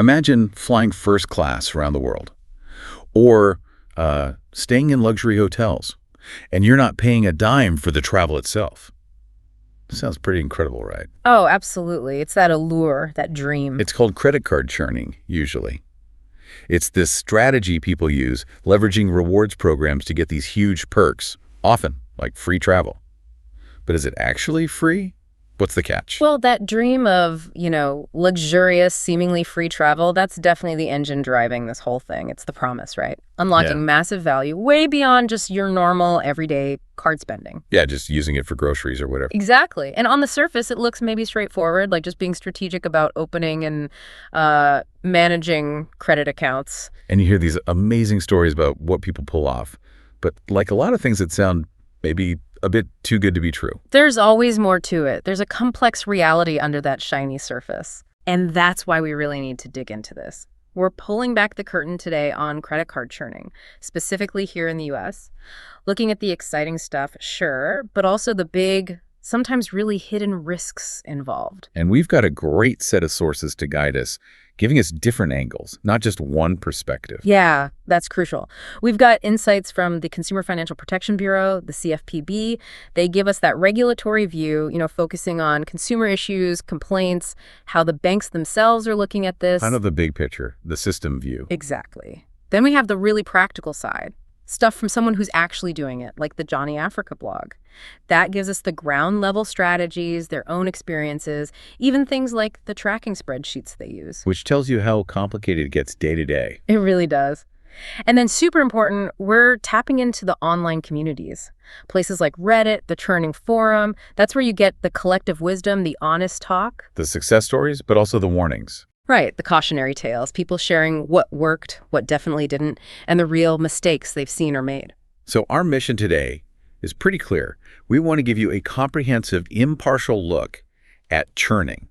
Imagine flying first class around the world, or staying in luxury hotels, and you're not paying a dime for the travel itself. Sounds pretty incredible, right? Oh, absolutely. It's that allure, that dream. It's called credit card churning, usually. It's this strategy people use, leveraging rewards programs to get these huge perks, often like free travel. But is it actually free? What's the catch? Well, that dream of, luxurious, seemingly free travel, that's definitely the engine driving this whole thing. It's the promise, right? Unlocking massive value way beyond just your normal, everyday card spending. Yeah, just using it for groceries or whatever. Exactly. And on the surface, it looks maybe straightforward, like just being strategic about opening and managing credit accounts. And you hear these amazing stories about what people pull off. But like a lot of things that sound maybe a bit too good to be true. There's always more to it. There's a complex reality under that shiny surface. And that's why we really need to dig into this. We're pulling back the curtain today on credit card churning, specifically here in the US. Looking at the exciting stuff, sure, but also the big, sometimes really hidden risks involved. And we've got a great set of sources to guide us, giving us different angles, not just one perspective. Yeah, that's crucial. We've got insights from the Consumer Financial Protection Bureau, the CFPB. They give us that regulatory view, focusing on consumer issues, complaints, how the banks themselves are looking at this. Kind of the big picture, the system view. Exactly. Then we have the really practical side, stuff from someone who's actually doing it, like the Johnny Africa blog. That gives us the ground level strategies, their own experiences, even things like the tracking spreadsheets they use. Which tells you how complicated it gets day to day. It really does. And then super important, we're tapping into the online communities. Places like Reddit, the Churning forum, that's where you get the collective wisdom, the honest talk. The success stories, but also the warnings. Right, the cautionary tales, people sharing what worked, what definitely didn't, and the real mistakes they've seen or made. So our mission today is pretty clear. We want to give you a comprehensive, impartial look at churning,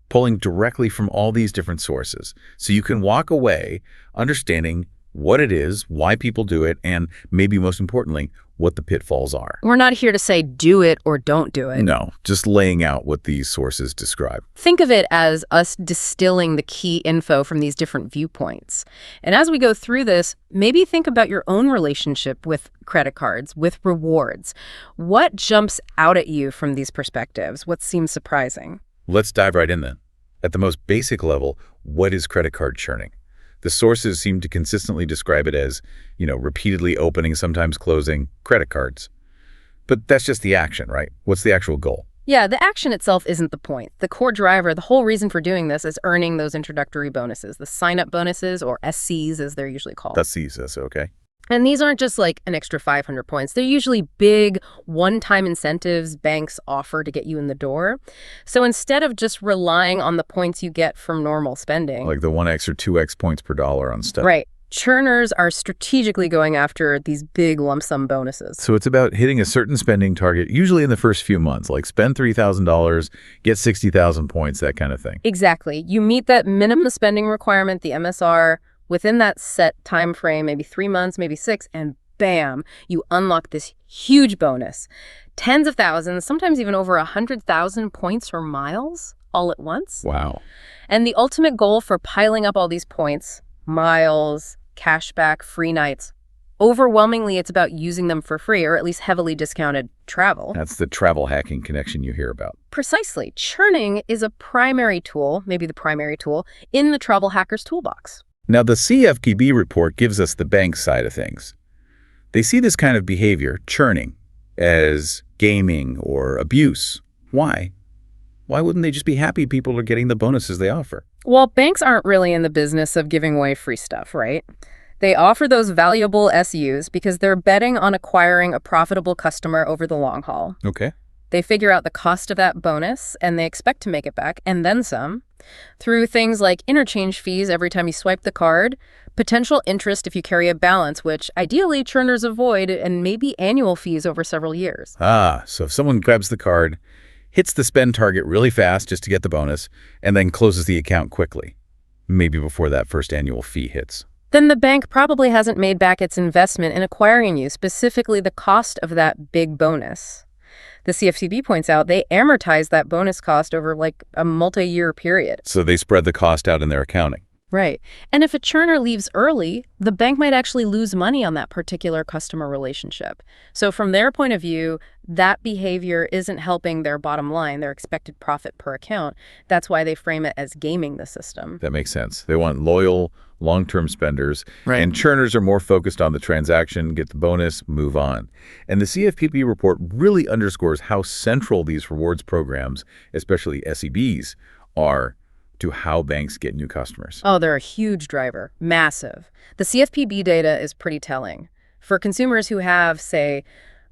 pulling directly from all these different sources, so you can walk away understanding what it is, why people do it, and maybe most importantly, what the pitfalls are. We're not here to say do it or don't do it. No, just laying out what these sources describe. Think of it as us distilling the key info from these different viewpoints. And as we go through this, maybe think about your own relationship with credit cards, with rewards. What jumps out at you from these perspectives? What seems surprising? Let's dive right in then. At the most basic level, what is credit card churning? The sources seem to consistently describe it as, repeatedly opening, sometimes closing credit cards. But that's just the action, right? What's the actual goal? Yeah, the action itself isn't the point. The core driver, the whole reason for doing this is earning those introductory bonuses, the sign-up bonuses, or SCs as they're usually called. That's CSS, okay. And these aren't just like an extra 500 points. They're usually big one-time incentives banks offer to get you in the door. So instead of just relying on the points you get from normal spending. Like the 1x or 2x points per dollar on stuff. Right. Churners are strategically going after these big lump sum bonuses. So it's about hitting a certain spending target, usually in the first few months, like spend $3,000, get 60,000 points, that kind of thing. Exactly. You meet that minimum spending requirement, the MSR, within that set time frame, maybe 3 months, maybe 6, and bam, you unlock this huge bonus. Tens of thousands, sometimes even over 100,000 points or miles all at once. Wow. And the ultimate goal for piling up all these points, miles, cashback, free nights, overwhelmingly it's about using them for free or at least heavily discounted travel. That's the travel hacking connection you hear about. Precisely. Churning is a primary tool, maybe the primary tool, in the travel hacker's toolbox. Now, the CFPB report gives us the bank side of things. They see this kind of behavior, churning, as gaming or abuse. Why? Why wouldn't they just be happy people are getting the bonuses they offer? Well, banks aren't really in the business of giving away free stuff, right? They offer those valuable SUs because they're betting on acquiring a profitable customer over the long haul. Okay. They figure out the cost of that bonus, and they expect to make it back, and then some, through things like interchange fees every time you swipe the card, potential interest if you carry a balance, which ideally churners avoid, and maybe annual fees over several years. So if someone grabs the card, hits the spend target really fast just to get the bonus, and then closes the account quickly, maybe before that first annual fee hits, then the bank probably hasn't made back its investment in acquiring you, specifically the cost of that big bonus. The CFPB points out they amortize that bonus cost over like a multi-year period. So they spread the cost out in their accounting. Right. And if a churner leaves early, the bank might actually lose money on that particular customer relationship. So from their point of view, that behavior isn't helping their bottom line, their expected profit per account. That's why they frame it as gaming the system. That makes sense. They want loyal, long-term spenders, Right. and churners are more focused on the transaction, get the bonus, move on. And the CFPB report really underscores how central these rewards programs, especially SEBs, are to how banks get new customers. Oh, they're a huge driver. Massive. The CFPB data is pretty telling. For consumers who have, say,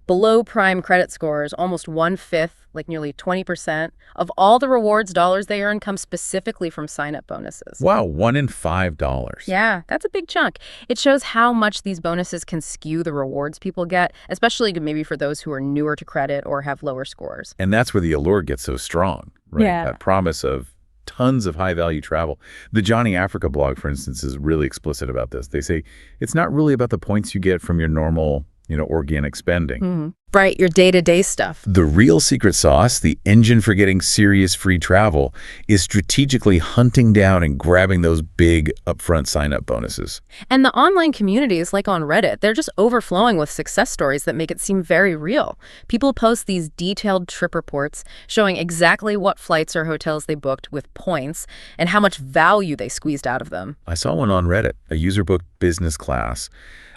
below prime credit scores, almost 1/5, like nearly 20%, of all the rewards dollars they earn come specifically from sign-up bonuses. Wow, $1 in $5. Yeah, that's a big chunk. It shows how much these bonuses can skew the rewards people get, especially maybe for those who are newer to credit or have lower scores. And that's where the allure gets so strong, right? Yeah. That promise of tons of high-value travel. The Johnny Africa blog, for instance, is really explicit about this. They say it's not really about the points you get from your normal, organic spending. Right, your day-to-day stuff. The real secret sauce, the engine for getting serious free travel, is strategically hunting down and grabbing those big upfront sign-up bonuses. And the online communities, like on Reddit, they're just overflowing with success stories that make it seem very real. People post these detailed trip reports showing exactly what flights or hotels they booked with points and how much value they squeezed out of them. I saw one on Reddit, a user booked business class.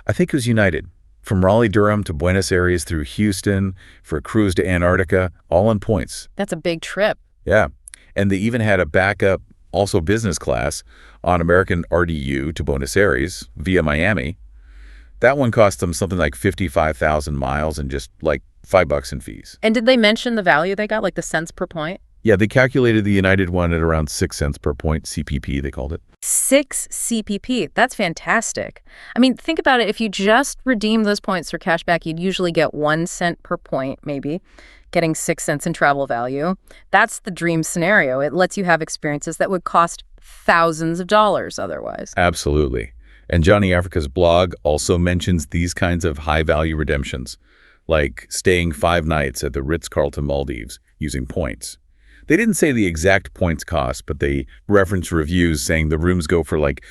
I think it was United. From Raleigh-Durham to Buenos Aires through Houston, for a cruise to Antarctica, all on points. That's a big trip. Yeah. And they even had a backup, also business class, on American RDU to Buenos Aires via Miami. That one cost them something like 55,000 miles and just like $5 in fees. And did they mention the value they got, like the cents per point? Yeah, they calculated the United one at around 6 cents per point, CPP they called it. 6 CPP. That's fantastic. I mean, think about it. If you just redeem those points for cash back, you'd usually get 1 cent per point, maybe, getting 6 cents in travel value. That's the dream scenario. It lets you have experiences that would cost thousands of dollars otherwise. Absolutely. And Johnny Africa's blog also mentions these kinds of high-value redemptions, like staying 5 nights at the Ritz-Carlton Maldives using points. They didn't say the exact points cost, but they reference reviews saying the rooms go for like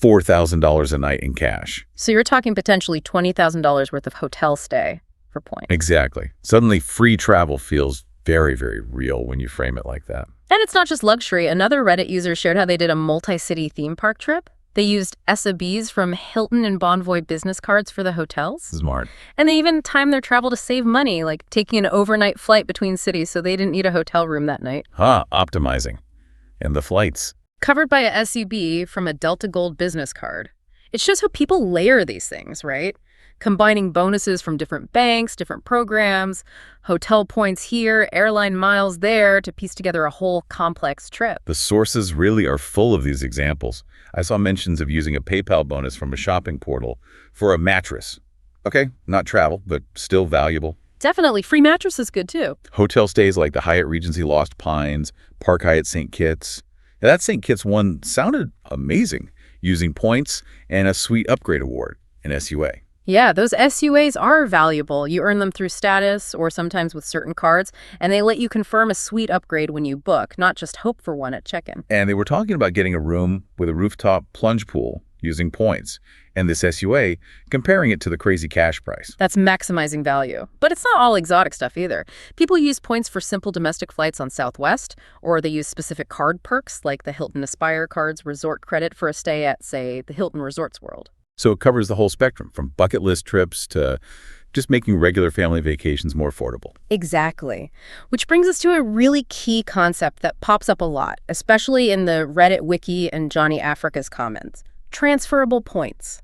$4,000 a night in cash. So you're talking potentially $20,000 worth of hotel stay for points. Exactly. Suddenly free travel feels very, very real when you frame it like that. And it's not just luxury. Another Reddit user shared how they did a multi-city theme park trip. They used SEBs from Hilton and Bonvoy business cards for the hotels. Smart. And they even timed their travel to save money, like taking an overnight flight between cities so they didn't need a hotel room that night. Optimizing. And the flights. Covered by a SEB from a Delta Gold business card. It shows how people layer these things, right? Combining bonuses from different banks, different programs, hotel points here, airline miles there to piece together a whole complex trip. The sources really are full of these examples. I saw mentions of using a PayPal bonus from a shopping portal for a mattress. Okay, not travel, but still valuable. Definitely. Free mattress is good too. Hotel stays like the Hyatt Regency Lost Pines, Park Hyatt St. Kitts. Now, that St. Kitts one sounded amazing, using points and a sweet upgrade award, an SUA. Yeah, those SUAs are valuable. You earn them through status or sometimes with certain cards, and they let you confirm a suite upgrade when you book, not just hope for one at check-in. And they were talking about getting a room with a rooftop plunge pool using points, and this SUA, comparing it to the crazy cash price. That's maximizing value. But it's not all exotic stuff either. People use points for simple domestic flights on Southwest, or they use specific card perks like the Hilton Aspire card's resort credit for a stay at, say, the Hilton Resorts World. So it covers the whole spectrum, from bucket list trips to just making regular family vacations more affordable. Exactly. Which brings us to a really key concept that pops up a lot, especially in the Reddit wiki and Johnny Africa's comments. Transferable points.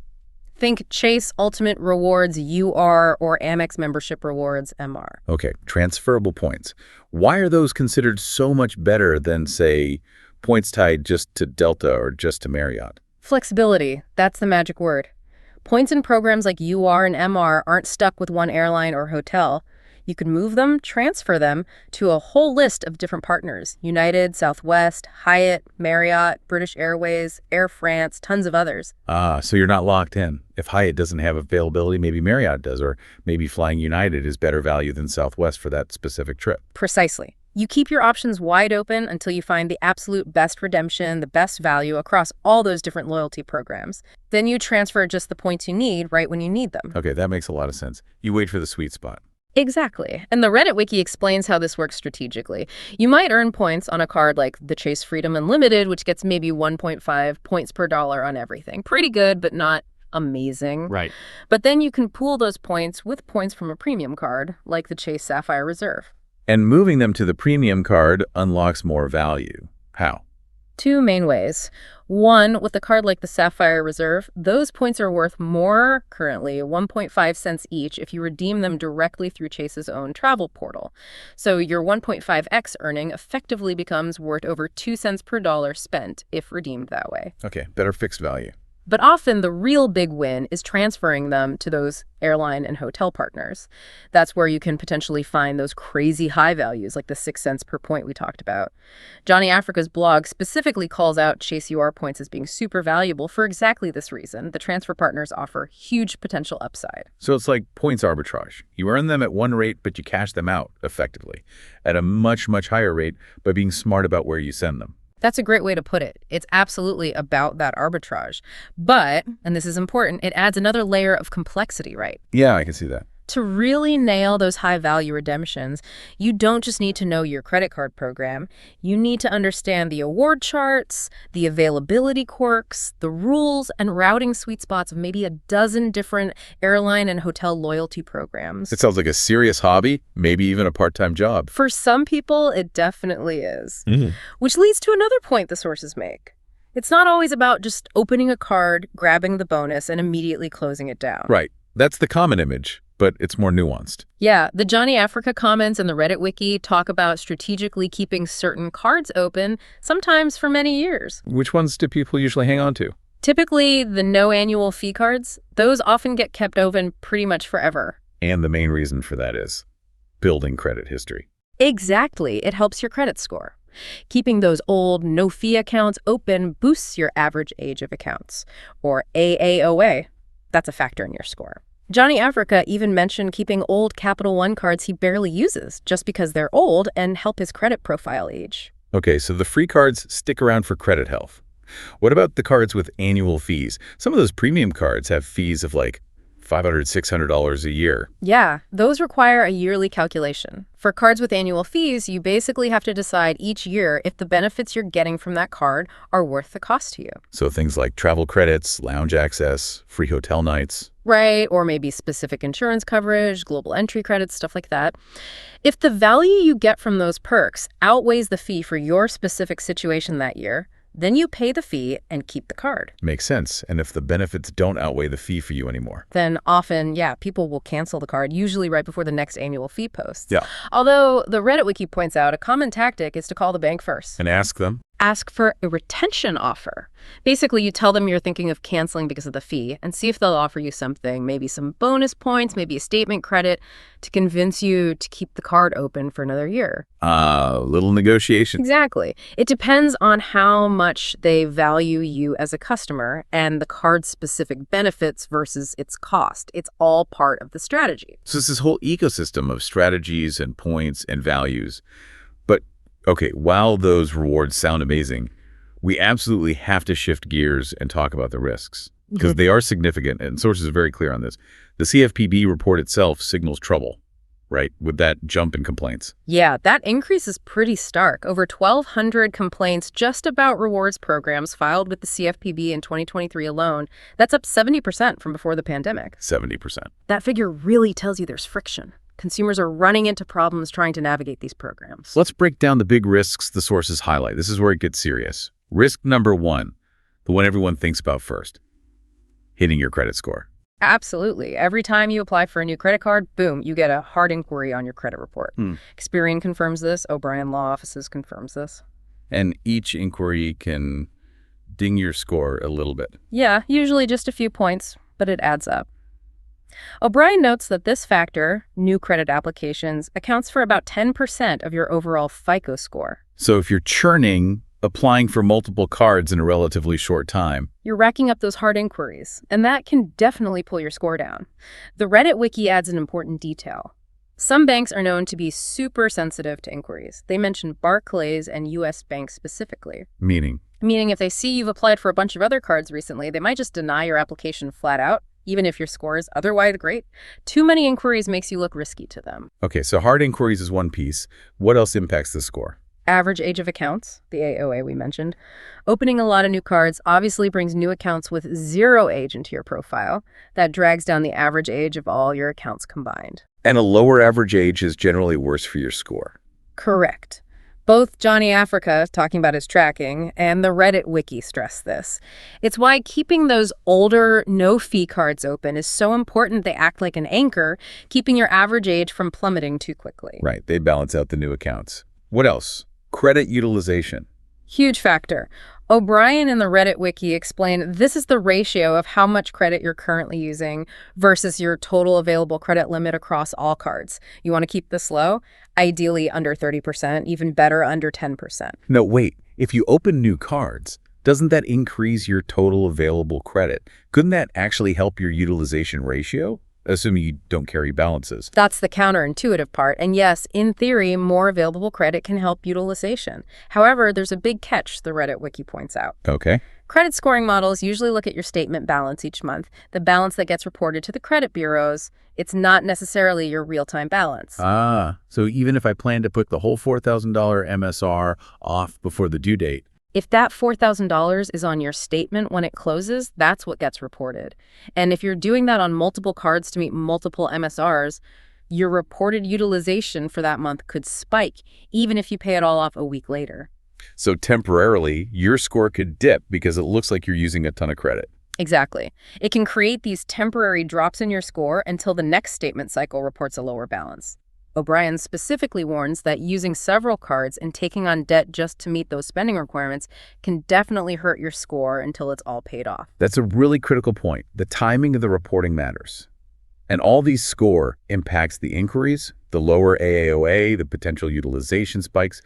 Think Chase Ultimate Rewards UR or Amex Membership Rewards MR. Okay, transferable points. Why are those considered so much better than, say, points tied just to Delta or just to Marriott? Flexibility, that's the magic word. Points in programs like UR and MR aren't stuck with one airline or hotel. You can move them, transfer them to a whole list of different partners. United, Southwest, Hyatt, Marriott, British Airways, Air France, tons of others. So you're not locked in. If Hyatt doesn't have availability, maybe Marriott does, or maybe flying United is better value than Southwest for that specific trip. Precisely. You keep your options wide open until you find the absolute best redemption, the best value across all those different loyalty programs. Then you transfer just the points you need right when you need them. Okay, that makes a lot of sense. You wait for the sweet spot. Exactly. And the Reddit wiki explains how this works strategically. You might earn points on a card like the Chase Freedom Unlimited, which gets maybe 1.5 points per dollar on everything. Pretty good, but not amazing. Right. But then you can pool those points with points from a premium card, like the Chase Sapphire Reserve. And moving them to the premium card unlocks more value. How? Two main ways. One, with a card like the Sapphire Reserve, those points are worth more currently, 1.5 cents each, if you redeem them directly through Chase's own travel portal. So your 1.5x earning effectively becomes worth over 2 cents per dollar spent if redeemed that way. Okay, better fixed value. But often the real big win is transferring them to those airline and hotel partners. That's where you can potentially find those crazy high values like the 6 cents per point we talked about. Johnny Africa's blog specifically calls out Chase UR points as being super valuable for exactly this reason. The transfer partners offer huge potential upside. So it's like points arbitrage. You earn them at one rate, but you cash them out effectively at a much, much higher rate by being smart about where you send them. That's a great way to put it. It's absolutely about that arbitrage. But, and this is important, it adds another layer of complexity, right? Yeah, I can see that. To really nail those high-value redemptions, you don't just need to know your credit card program. You need to understand the award charts, the availability quirks, the rules, and routing sweet spots of maybe a dozen different airline and hotel loyalty programs. It sounds like a serious hobby, maybe even a part-time job. For some people, it definitely is. Which leads to another point the sources make. It's not always about just opening a card, grabbing the bonus, and immediately closing it down. Right. That's the common image, but it's more nuanced. Yeah, the Johnny Africa comments and the Reddit wiki talk about strategically keeping certain cards open, sometimes for many years. Which ones do people usually hang on to? Typically, the no annual fee cards, those often get kept open pretty much forever. And the main reason for that is building credit history. Exactly. It helps your credit score. Keeping those old no-fee accounts open boosts your average age of accounts, or AAOA. That's a factor in your score. Johnny Africa even mentioned keeping old Capital One cards he barely uses just because they're old and help his credit profile age. Okay, so the free cards stick around for credit health. What about the cards with annual fees? Some of those premium cards have fees of like $500, $600 a year. Yeah, those require a yearly calculation. For cards with annual fees, you basically have to decide each year if the benefits you're getting from that card are worth the cost to you. So things like travel credits, lounge access, free hotel nights. Right, or maybe specific insurance coverage, global entry credits, stuff like that. If the value you get from those perks outweighs the fee for your specific situation that year, then you pay the fee and keep the card. Makes sense. And if the benefits don't outweigh the fee for you anymore? Then often, yeah, people will cancel the card, usually right before the next annual fee posts. Yeah. Although the Reddit wiki points out a common tactic is to call the bank first. And ask them? Ask for a retention offer. Basically, you tell them you're thinking of canceling because of the fee and see if they'll offer you something, maybe some bonus points, maybe a statement credit, to convince you to keep the card open for another year. Little negotiation. Exactly. It depends on how much they value you as a customer and the card's specific benefits versus its cost. It's all part of the strategy. So it's this whole ecosystem of strategies and points and values. But, okay, while those rewards sound amazing, we absolutely have to shift gears and talk about the risks, because they are significant, and sources are very clear on this. The CFPB report itself signals trouble, right, with that jump in complaints. Yeah, that increase is pretty stark. Over 1,200 complaints just about rewards programs filed with the CFPB in 2023 alone. That's up 70% from before the pandemic. 70%. That figure really tells you there's friction. Consumers are running into problems trying to navigate these programs. Let's break down the big risks the sources highlight. This is where it gets serious. Risk number one, the one everyone thinks about first, hitting your credit score. Absolutely. Every time you apply for a new credit card, boom, you get a hard inquiry on your credit report. Experian confirms this. O'Brien Law Offices confirms this. And each inquiry can ding your score a little bit. Yeah, usually just a few points, but it adds up. O'Brien notes that this factor, new credit applications, accounts for about 10% of your overall FICO score. So if you're churning, applying for multiple cards in a relatively short time, you're racking up those hard inquiries, and that can definitely pull your score down. The Reddit wiki adds an important detail. Some banks are known to be super sensitive to inquiries. They mention Barclays and U.S. banks specifically. Meaning? Meaning if they see you've applied for a bunch of other cards recently, they might just deny your application flat out, even if your score is otherwise great. Too many inquiries makes you look risky to them. Okay, so hard inquiries is one piece. What else impacts the score? Average age of accounts, the AOA we mentioned. Opening a lot of new cards obviously brings new accounts with 0 age into your profile. That drags down the average age of all your accounts combined. And a lower average age is generally worse for your score. Correct. Both Johnny Africa, talking about his tracking, and the Reddit wiki stress this. It's why keeping those older, no-fee cards open is so important. They act like an anchor, keeping your average age from plummeting too quickly. Right, they balance out the new accounts. What else? Credit utilization. Huge factor. O'Brien in the Reddit wiki explained this is the ratio of how much credit you're currently using versus your total available credit limit across all cards. You want to keep this low? Ideally under 30%, even better under 10%. No, wait. If you open new cards, doesn't that increase your total available credit? Couldn't that actually help your utilization ratio? Assuming you don't carry balances. That's the counterintuitive part. And yes, in theory, more available credit can help utilization. However, there's a big catch, the Reddit wiki points out. Okay. Credit scoring models usually look at your statement balance each month, the balance that gets reported to the credit bureaus. It's not necessarily your real-time balance. So even if I plan to put the whole $4,000 MSR off before the due date, if that $4,000 is on your statement when it closes, that's what gets reported. And if you're doing that on multiple cards to meet multiple MSRs, your reported utilization for that month could spike, even if you pay it all off a week later. so temporarily, your score could dip because it looks like you're using a ton of credit. Exactly. It can create these temporary drops in your score until the next statement cycle reports a lower balance. O'Brien specifically warns that using several cards and taking on debt just to meet those spending requirements can definitely hurt your score until it's all paid off. That's a really critical point. The timing of the reporting matters. And all these score impacts the inquiries, the lower AAOA, the potential utilization spikes.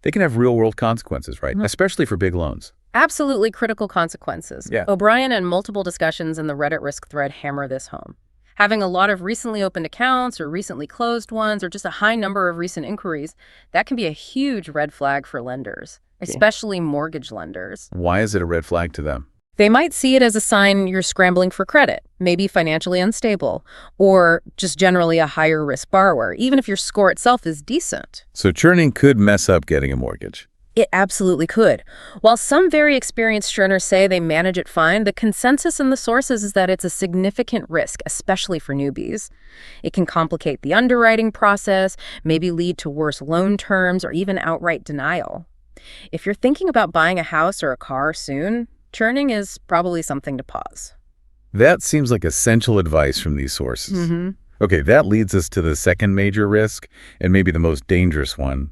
They can have real-world consequences, right? Especially for big loans. Absolutely critical consequences. Yeah. O'Brien and multiple discussions in the Reddit risk thread hammer this home. Having a lot of recently opened accounts or recently closed ones or just a high number of recent inquiries, that can be a huge red flag for lenders, especially mortgage lenders. Why is it a red flag to them? They might see it as a sign you're scrambling for credit, maybe financially unstable, or just generally a higher risk borrower, even if your score itself is decent. So churning could mess up getting a mortgage. It absolutely could. While some very experienced churners say they manage it fine, the consensus in the sources is that it's a significant risk, especially for newbies. It can complicate the underwriting process, maybe lead to worse loan terms, or even outright denial. If you're thinking about buying a house or a car soon, churning is probably something to pause. That seems like essential advice from these sources. Okay, that leads us to the second major risk, and maybe the most dangerous one,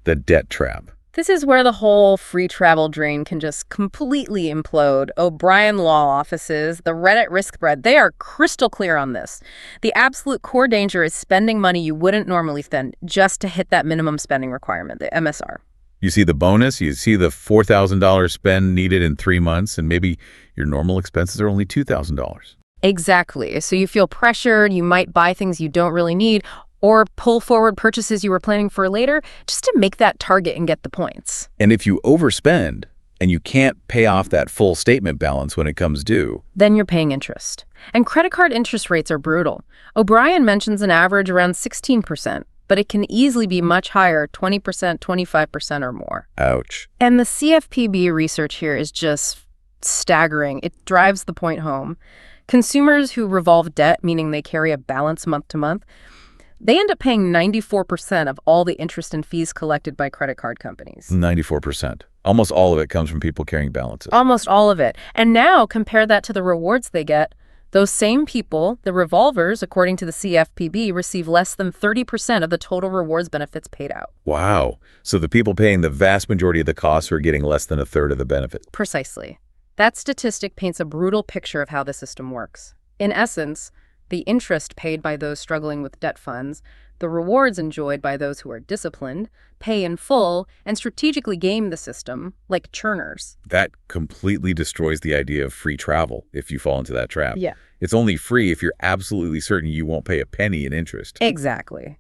the debt trap. This is where the whole free travel drain can just completely implode. O'Brien law offices, the Reddit risk thread, they are crystal clear on this. The absolute core danger is spending money you wouldn't normally spend just to hit that minimum spending requirement, the MSR. You see the bonus, you see the $4,000 spend needed in 3 months, and maybe your normal expenses are only $2,000. Exactly. So you feel pressured, you might buy things you don't really need, or pull forward purchases you were planning for later just to make that target and get the points. And if you overspend and you can't pay off that full statement balance when it comes due, then you're paying interest. And credit card interest rates are brutal. O'Brien mentions an average around 16%, but it can easily be much higher, 20%, 25% or more. ouch. And the CFPB research here is just staggering. It drives the point home. Consumers who revolve debt, meaning they carry a balance month to month, they end up paying 94% of all the interest and fees collected by credit card companies. 94%. Almost all of it comes from people carrying balances. Almost all of it. And now compare that to the rewards they get. Those same people, the revolvers, according to the CFPB, receive less than 30% of the total rewards benefits paid out. Wow. So the people paying the vast majority of the costs are getting less than a third of the benefit. Precisely. That statistic paints a brutal picture of how the system works. In essence, the interest paid by those struggling with debt funds, the rewards enjoyed by those who are disciplined, pay in full, and strategically game the system, like churners. That completely destroys the idea of free travel if you fall into that trap. Yeah. It's only free if you're absolutely certain you won't pay a penny in interest. Exactly.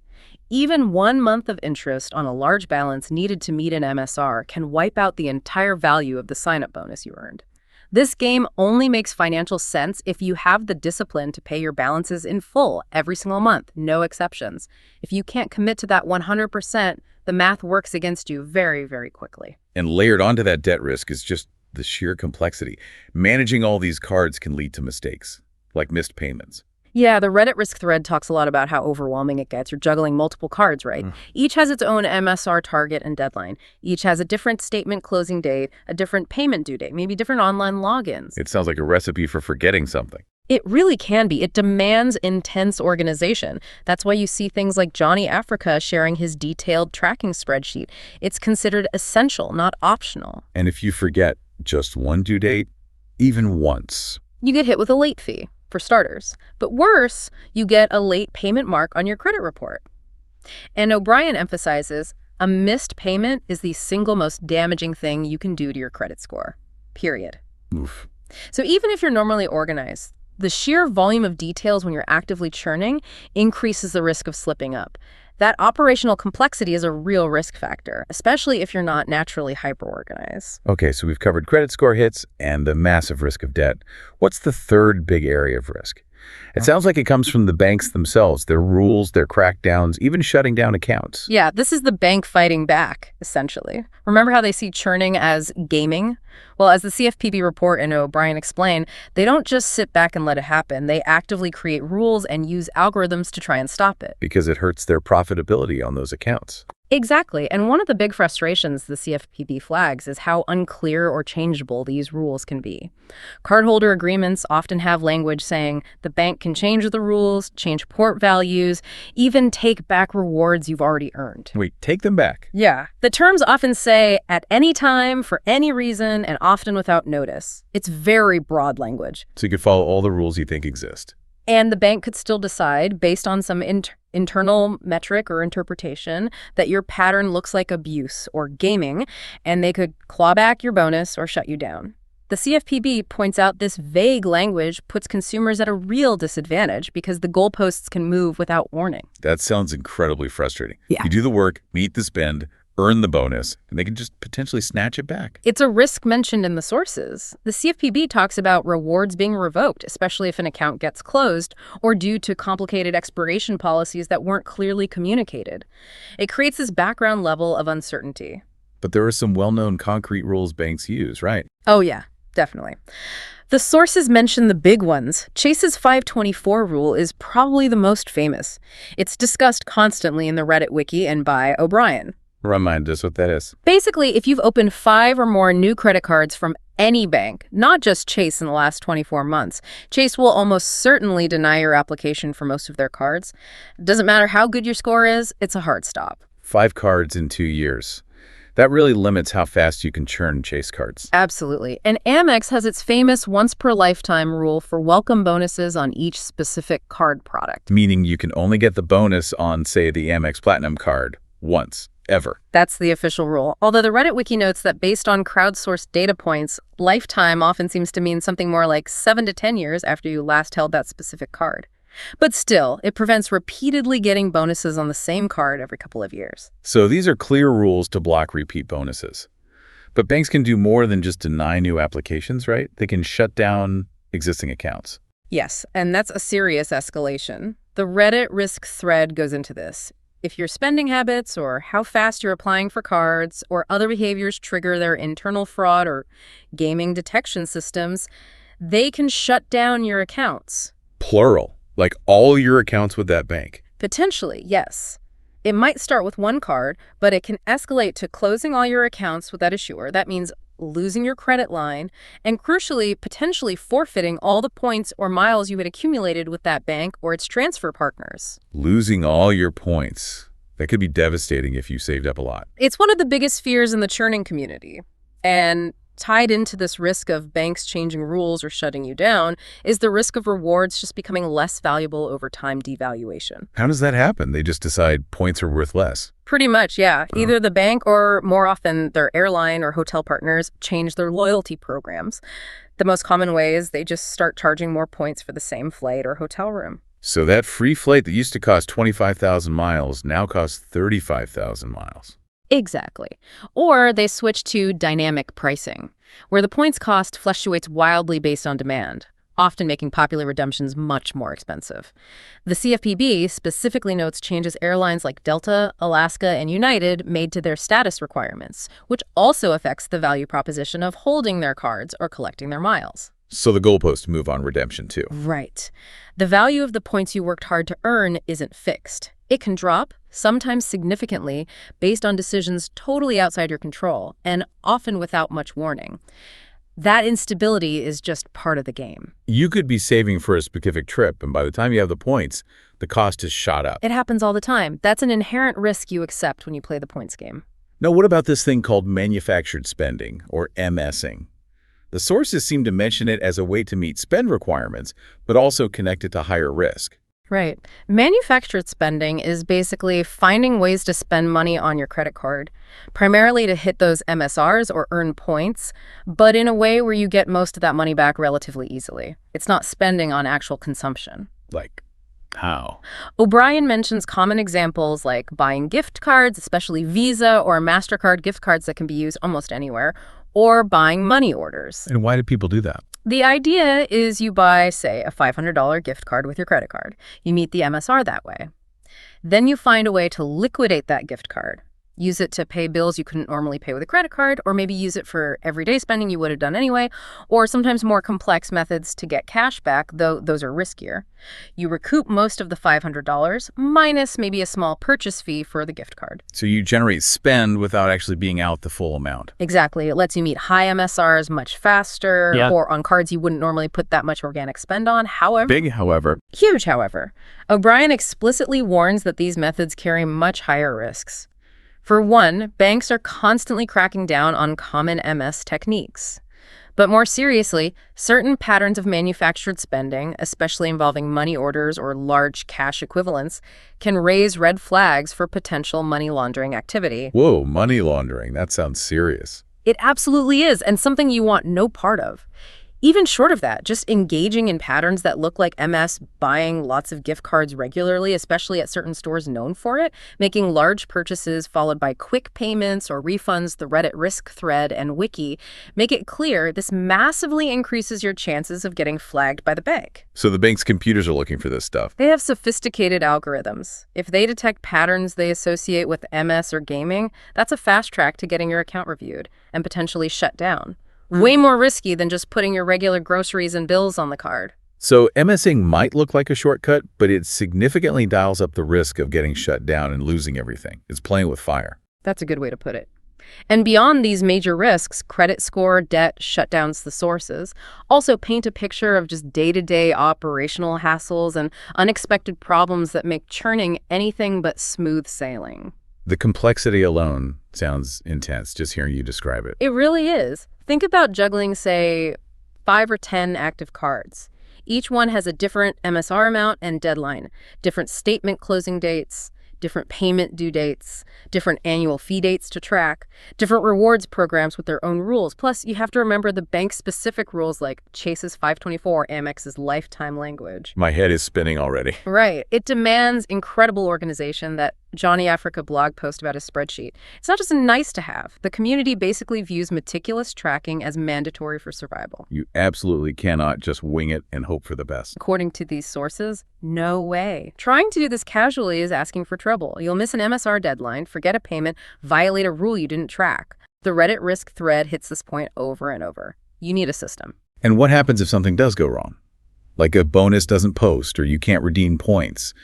Even 1 month of interest on a large balance needed to meet an MSR can wipe out the entire value of the sign-up bonus you earned. This game only makes financial sense if you have the discipline to pay your balances in full every single month, no exceptions. If you can't commit to that 100%, the math works against you very, very quickly. And layered onto that debt risk is just the sheer complexity. Managing all these cards can lead to mistakes, like missed payments. Yeah, the Reddit risk thread talks a lot about how overwhelming it gets. You're juggling multiple cards, right? Each has its own MSR target and deadline. Each has a different statement closing date, a different payment due date, maybe different online logins. It sounds like a recipe for forgetting something. It really can be. It demands intense organization. That's why you see things like Johnny Africa sharing his detailed tracking spreadsheet. It's considered essential, not optional. And if you forget just one due date, even once, You get hit with a late fee, for starters. But worse, you get a late payment mark on your credit report. And O'Brien emphasizes, a missed payment is the single most damaging thing you can do to your credit score, period. oof. So even if you're normally organized, the sheer volume of details when you're actively churning increases the risk of slipping up. That operational complexity is a real risk factor, especially if you're not naturally hyper-organized. Okay, so we've covered credit score hits and the massive risk of debt. What's the third big area of risk? It sounds like it comes from the banks themselves, their rules, their crackdowns, even shutting down accounts. Yeah, this is the bank fighting back, essentially. Remember how they see churning as gaming? Well, as the CFPB report and O'Brien explained, they don't just sit back and let it happen. They actively create rules and use algorithms to try and stop it. Because it hurts their profitability on those accounts. Exactly. And one of the big frustrations the CFPB flags is how unclear or changeable these rules can be. Cardholder agreements often have language saying the bank can change the rules, change port values, even take back rewards you've already earned. Wait, take them back. Yeah. The terms often say at any time, for any reason, and often without notice. It's very broad language. So you could follow all the rules you think exist. And the bank could still decide, based on some internal metric or interpretation, that your pattern looks like abuse or gaming, and they could claw back your bonus or shut you down. The CFPB points out this vague language puts consumers at a real disadvantage because the goalposts can move without warning. That sounds incredibly frustrating. Yeah. You do the work, meet the spend, earn the bonus, and they can just potentially snatch it back. It's a risk mentioned in the sources. The CFPB talks about rewards being revoked, especially if an account gets closed or due to complicated expiration policies that weren't clearly communicated. It creates this background level of uncertainty. But there are some well-known concrete rules banks use, right? Oh, yeah, definitely. The sources mention the big ones. Chase's 524 rule is probably the most famous. It's discussed constantly in the Reddit wiki and by O'Brien. Remind us what that is. Basically, if you've opened 5 or more new credit cards from any bank, not just Chase in the last 24 months, Chase will almost certainly deny your application for most of their cards. Doesn't matter how good your score is, it's a hard stop. 5 cards in 2 years. That really limits how fast you can churn Chase cards. Absolutely. And Amex has its famous once-per-lifetime rule for welcome bonuses on each specific card product. Meaning you can only get the bonus on, say, the Amex Platinum card once. Ever. That's the official rule. Although the Reddit wiki notes that based on crowdsourced data points, lifetime often seems to mean something more like 7 to 10 years after you last held that specific card. But still, it prevents repeatedly getting bonuses on the same card every couple of years. So these are clear rules to block repeat bonuses. But banks can do more than just deny new applications, right? They can shut down existing accounts. Yes, and that's a serious escalation. The Reddit risk thread goes into this. If your spending habits or how fast you're applying for cards or other behaviors trigger their internal fraud or gaming detection systems, they can shut down your accounts. Plural. Like all your accounts with that bank. Potentially, yes. It might start with one card, but it can escalate to closing all your accounts with that issuer. That means losing your credit line, and crucially, potentially forfeiting all the points or miles you had accumulated with that bank or its transfer partners. Losing all your points. That could be devastating if you saved up a lot. It's one of the biggest fears in the churning community. And Tied into this risk of banks changing rules or shutting you down is the risk of rewards just becoming less valuable over time devaluation. How does that happen? They just decide points are worth less. Pretty much, yeah. Either the bank or, more often, their airline or hotel partners change their loyalty programs. The most common way is they just start charging more points for the same flight or hotel room. So that free flight that used to cost 25,000 miles now costs 35,000 miles. Exactly. Or they switch to dynamic pricing, where the points cost fluctuates wildly based on demand, often making popular redemptions much more expensive. The CFPB specifically notes changes airlines like Delta, Alaska, and United made to their status requirements, which also affects the value proposition of holding their cards or collecting their miles. So the goalposts move on redemption too. Right. The value of the points you worked hard to earn isn't fixed. It can drop, sometimes significantly, based on decisions totally outside your control, and often without much warning. That instability is just part of the game. You could be saving for a specific trip, and by the time you have the points, the cost has shot up. It happens all the time. That's an inherent risk you accept when you play the points game. Now, what about this thing called manufactured spending, or MSing? The sources seem to mention it as a way to meet spend requirements, but also connect it to higher risk. Right. Manufactured spending is basically finding ways to spend money on your credit card, primarily to hit those MSRs or earn points, but in a way where you get most of that money back relatively easily. It's not spending on actual consumption. Like, how? O'Brien mentions common examples like buying gift cards, especially Visa or MasterCard gift cards that can be used almost anywhere, or buying money orders. And why do people do that? The idea is you buy, say, a $500 gift card with your credit card. You meet the MSR that way. Then you find a way to liquidate that gift card. Use it to pay bills you couldn't normally pay with a credit card, or maybe use it for everyday spending you would have done anyway, or sometimes more complex methods to get cash back, though those are riskier. You recoup most of the $500, minus maybe a small purchase fee for the gift card. So you generate spend without actually being out the full amount. Exactly. It lets you meet high MSRs much faster, or on cards you wouldn't normally put that much organic spend on. However, Big, however. Huge, however. O'Brien explicitly warns that these methods carry much higher risks. For one, banks are constantly cracking down on common MS techniques. But more seriously, certain patterns of manufactured spending, especially involving money orders or large cash equivalents, can raise red flags for potential money laundering activity. Whoa, money laundering. That sounds serious. It absolutely is, and something you want no part of. Even short of that, just engaging in patterns that look like MS, buying lots of gift cards regularly, especially at certain stores known for it, making large purchases followed by quick payments or refunds, the Reddit risk thread and wiki, make it clear this massively increases your chances of getting flagged by the bank. So the bank's computers are looking for this stuff. They have sophisticated algorithms. If they detect patterns they associate with MS or gaming, that's a fast track to getting your account reviewed and potentially shut down. Way more risky than just putting your regular groceries and bills on the card. So MSing might look like a shortcut, but it significantly dials up the risk of getting shut down and losing everything. It's playing with fire. That's a good way to put it. And beyond these major risks, credit score, debt, shutdowns, the sources, also paint a picture of just day-to-day operational hassles and unexpected problems that make churning anything but smooth sailing. The complexity alone sounds intense, just hearing you describe it. It really is. Think about juggling, say, 5 or 10 active cards. Each one has a different MSR amount and deadline, different statement closing dates, different payment due dates, different annual fee dates to track, different rewards programs with their own rules. Plus, you have to remember the bank-specific rules like Chase's 524, Amex's lifetime language. My head is spinning already. Right. It demands incredible organization. That Johnny Africa blog post about his spreadsheet. It's not just a nice to have. The community basically views meticulous tracking as mandatory for survival. You absolutely cannot just wing it and hope for the best. According to these sources, no way. Trying to do this casually is asking for trouble. You'll miss an MSR deadline, forget a payment, violate a rule you didn't track. The Reddit risk thread hits this point over and over. You need a system. And what happens if something does go wrong? Like a bonus doesn't post or you can't redeem points?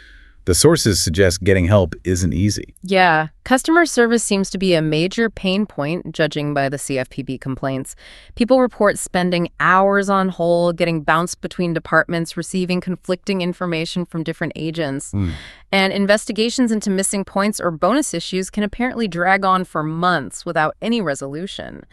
The sources suggest getting help isn't easy. Yeah, customer service seems to be a major pain point, judging by the CFPB complaints. People report spending hours on hold, getting bounced between departments, receiving conflicting information from different agents. And investigations into missing points or bonus issues can apparently drag on for months without any resolution.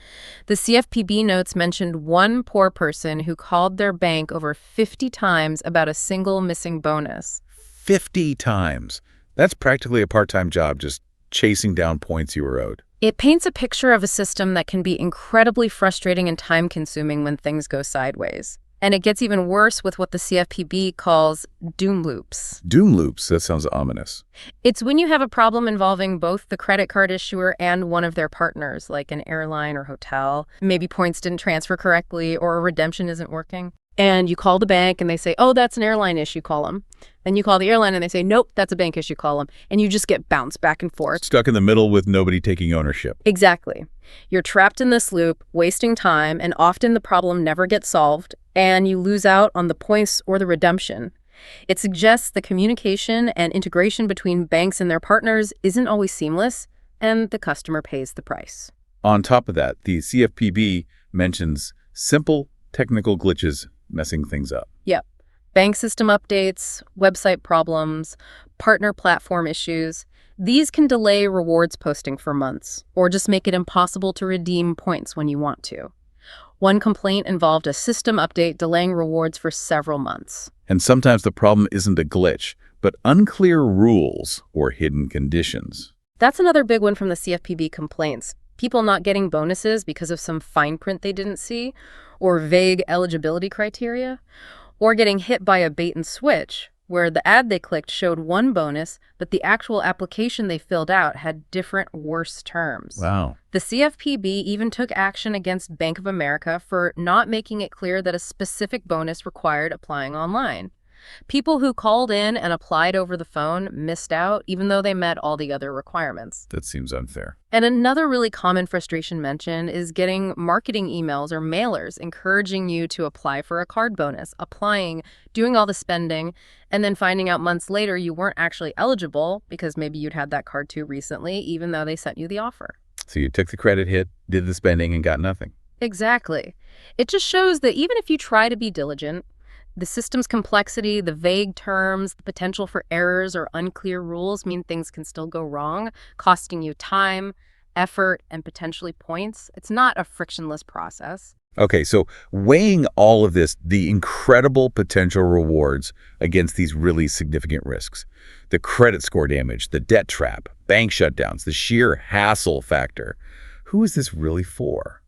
The CFPB notes mentioned one poor person who called their bank over 50 times about a single missing bonus. 50 times. That's practically a part-time job, just chasing down points you were owed. It paints a picture of a system that can be incredibly frustrating and time-consuming when things go sideways. And it gets even worse with what the CFPB calls doom loops. Doom loops, that sounds ominous. It's when you have a problem involving both the credit card issuer and one of their partners, like an airline or hotel. Maybe points didn't transfer correctly or a redemption isn't working. And you call the bank and they say, oh, that's an airline issue, call them. Then you call the airline and they say, nope, that's a bank issue, call them. And you just get bounced back and forth. Stuck in the middle with nobody taking ownership. Exactly. You're trapped in this loop, wasting time, and often the problem never gets solved, and you lose out on the points or the redemption. It suggests the communication and integration between banks and their partners isn't always seamless, and the customer pays the price. On top of that, the CFPB mentions simple technical glitches messing things up. Yep. Bank system updates, website problems, partner platform issues. These can delay rewards posting for months, or just make it impossible to redeem points when you want to. One complaint involved a system update delaying rewards for several months. And sometimes the problem isn't a glitch, but unclear rules or hidden conditions. That's another big one from the CFPB complaints. People not getting bonuses because of some fine print they didn't see, or vague eligibility criteria, or getting hit by a bait and switch, where the ad they clicked showed one bonus, but the actual application they filled out had different, worse terms. Wow. The CFPB even took action against Bank of America for not making it clear that a specific bonus required applying online. People who called in and applied over the phone missed out, even though they met all the other requirements. That seems unfair. And another really common frustration mentioned is getting marketing emails or mailers encouraging you to apply for a card bonus, applying, doing all the spending, and then finding out months later you weren't actually eligible because maybe you'd had that card too recently, even though they sent you the offer. So you took the credit hit, did the spending, and got nothing. Exactly. It just shows that even if you try to be diligent, the system's complexity, the vague terms, the potential for errors or unclear rules mean things can still go wrong, costing you time, effort, and potentially points. It's not a frictionless process. Okay, so weighing all of this, the incredible potential rewards against these really significant risks, the credit score damage, the debt trap, bank shutdowns, the sheer hassle factor, who is this really for?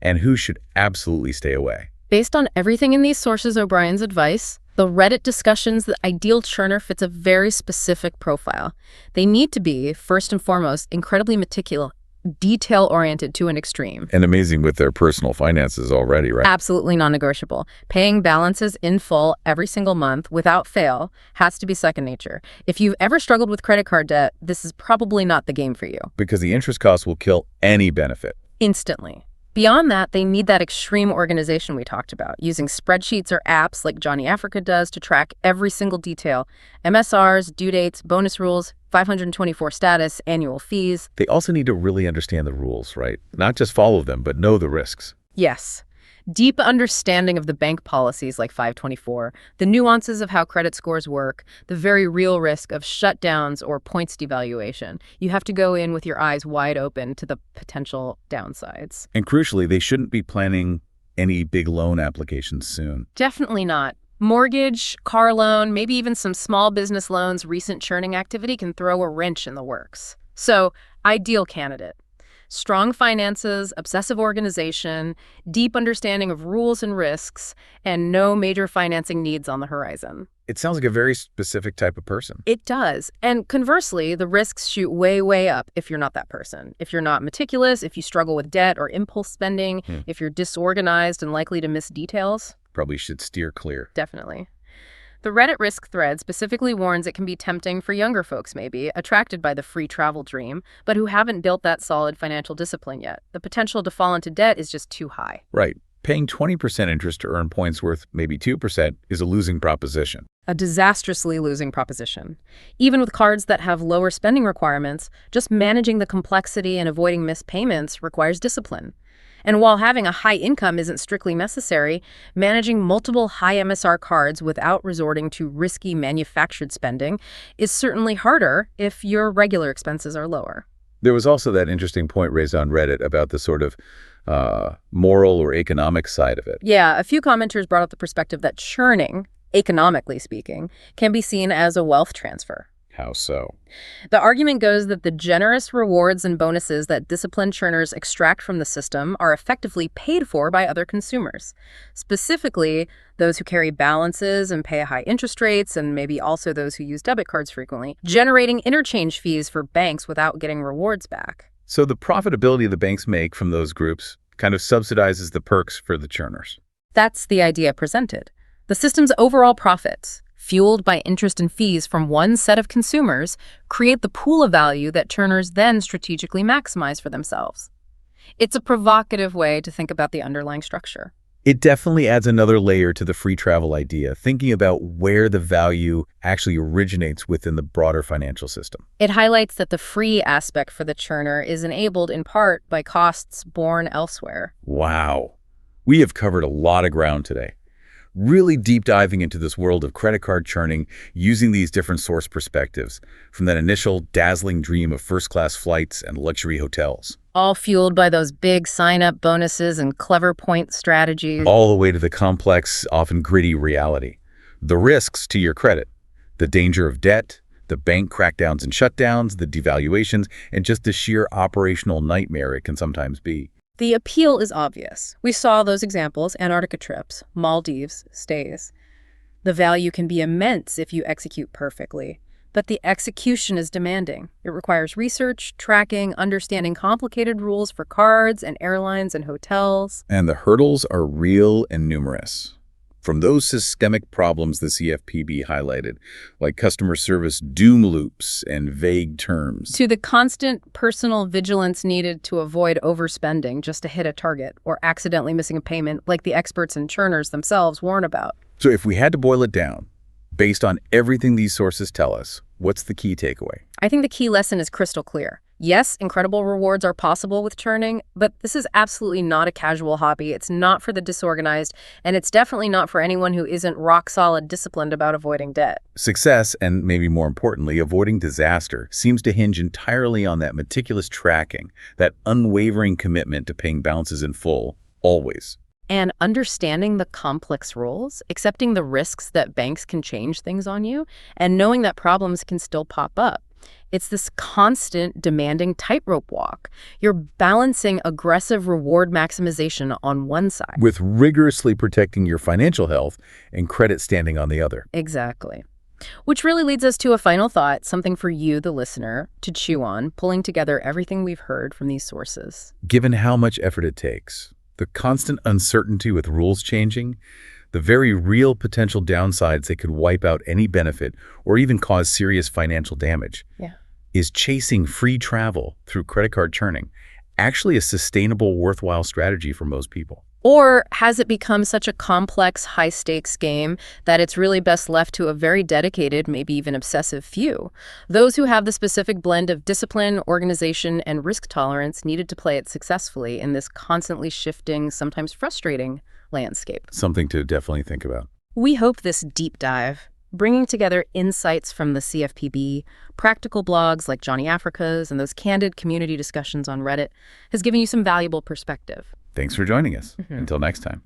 And who should absolutely stay away? Based on everything in these sources, O'Brien's advice, the Reddit discussions, the ideal churner fits a very specific profile. They need to be, first and foremost, incredibly meticulous, detail-oriented to an extreme. And amazing with their personal finances already, right? Absolutely non-negotiable. Paying balances in full every single month without fail has to be second nature. If you've ever struggled with credit card debt, this is probably not the game for you. Because the interest costs will kill any benefit. Instantly. Beyond that, they need that extreme organization we talked about, using spreadsheets or apps like Johnny Africa does to track every single detail. MSRs, due dates, bonus rules, 524 status, annual fees. They also need to really understand the rules, right? Not just follow them, but know the risks. Yes. Deep understanding of the bank policies like 524, the nuances of how credit scores work, the very real risk of shutdowns or points devaluation. You have to go in with your eyes wide open to the potential downsides. And crucially, they shouldn't be planning any big loan applications soon. Definitely not. Mortgage, car loan, maybe even some small business loans, recent churning activity can throw a wrench in the works. So, ideal candidate. Strong finances, obsessive organization, deep understanding of rules and risks, and no major financing needs on the horizon. It sounds like a very specific type of person. It does. And conversely, the risks shoot way, way up if you're not that person. If you're not meticulous, if you struggle with debt or impulse spending, if you're disorganized and likely to miss details. Probably should steer clear. Definitely. The Reddit risk thread specifically warns it can be tempting for younger folks maybe, attracted by the free travel dream, but who haven't built that solid financial discipline yet. The potential to fall into debt is just too high. Right. Paying 20% interest to earn points worth maybe 2% is a losing proposition. A disastrously losing proposition. Even with cards that have lower spending requirements, just managing the complexity and avoiding missed payments requires discipline. And while having a high income isn't strictly necessary, managing multiple high MSR cards without resorting to risky manufactured spending is certainly harder if your regular expenses are lower. There was also that interesting point raised on Reddit about the sort of moral or economic side of it. Yeah, a few commenters brought up the perspective that churning, economically speaking, can be seen as a wealth transfer. How so? The argument goes that the generous rewards and bonuses that disciplined churners extract from the system are effectively paid for by other consumers, specifically those who carry balances and pay high interest rates, and maybe also those who use debit cards frequently, generating interchange fees for banks without getting rewards back. So the profitability the banks make from those groups kind of subsidizes the perks for the churners. That's the idea presented. The system's overall profits, fueled by interest and fees from one set of consumers, create the pool of value that churners then strategically maximize for themselves. It's a provocative way to think about the underlying structure. It definitely adds another layer to the free travel idea, thinking about where the value actually originates within the broader financial system. It highlights that the free aspect for the churner is enabled in part by costs borne elsewhere. Wow. We have covered a lot of ground today. Really deep diving into this world of credit card churning using these different source perspectives, from that initial dazzling dream of first-class flights and luxury hotels. All fueled by those big sign-up bonuses and clever point strategies. All the way to the complex, often gritty reality. The risks to your credit, the danger of debt, the bank crackdowns and shutdowns, the devaluations, and just the sheer operational nightmare it can sometimes be. The appeal is obvious. We saw those examples: Antarctica trips, Maldives stays. The value can be immense if you execute perfectly, but the execution is demanding. It requires research, tracking, understanding complicated rules for cards and airlines and hotels. And the hurdles are real and numerous. From those systemic problems the CFPB highlighted, like customer service doom loops and vague terms, to the constant personal vigilance needed to avoid overspending just to hit a target or accidentally missing a payment, like the experts and churners themselves warn about. So if we had to boil it down, based on everything these sources tell us, what's the key takeaway? I think the key lesson is crystal clear. Yes, incredible rewards are possible with churning, but this is absolutely not a casual hobby. It's not for the disorganized, and it's definitely not for anyone who isn't rock-solid disciplined about avoiding debt. Success, and maybe more importantly, avoiding disaster, seems to hinge entirely on that meticulous tracking, that unwavering commitment to paying balances in full, always. And understanding the complex rules, accepting the risks that banks can change things on you, and knowing that problems can still pop up. It's this constant, demanding tightrope walk. You're balancing aggressive reward maximization on one side, with rigorously protecting your financial health and credit standing on the other. Exactly. Which really leads us to a final thought, something for you, the listener, to chew on, pulling together everything we've heard from these sources. Given how much effort it takes, the constant uncertainty with rules changing, the very real potential downsides that could wipe out any benefit or even cause serious financial damage, is chasing free travel through credit card churning actually a sustainable, worthwhile strategy for most people? Or has it become such a complex, high-stakes game that it's really best left to a very dedicated, maybe even obsessive few? Those who have the specific blend of discipline, organization, and risk tolerance needed to play it successfully in this constantly shifting, sometimes frustrating landscape. Something to definitely think about. We hope this deep dive, bringing together insights from the CFPB, practical blogs like Johnny Africa's, and those candid community discussions on Reddit, has given you some valuable perspective. Thanks for joining us. Until next time.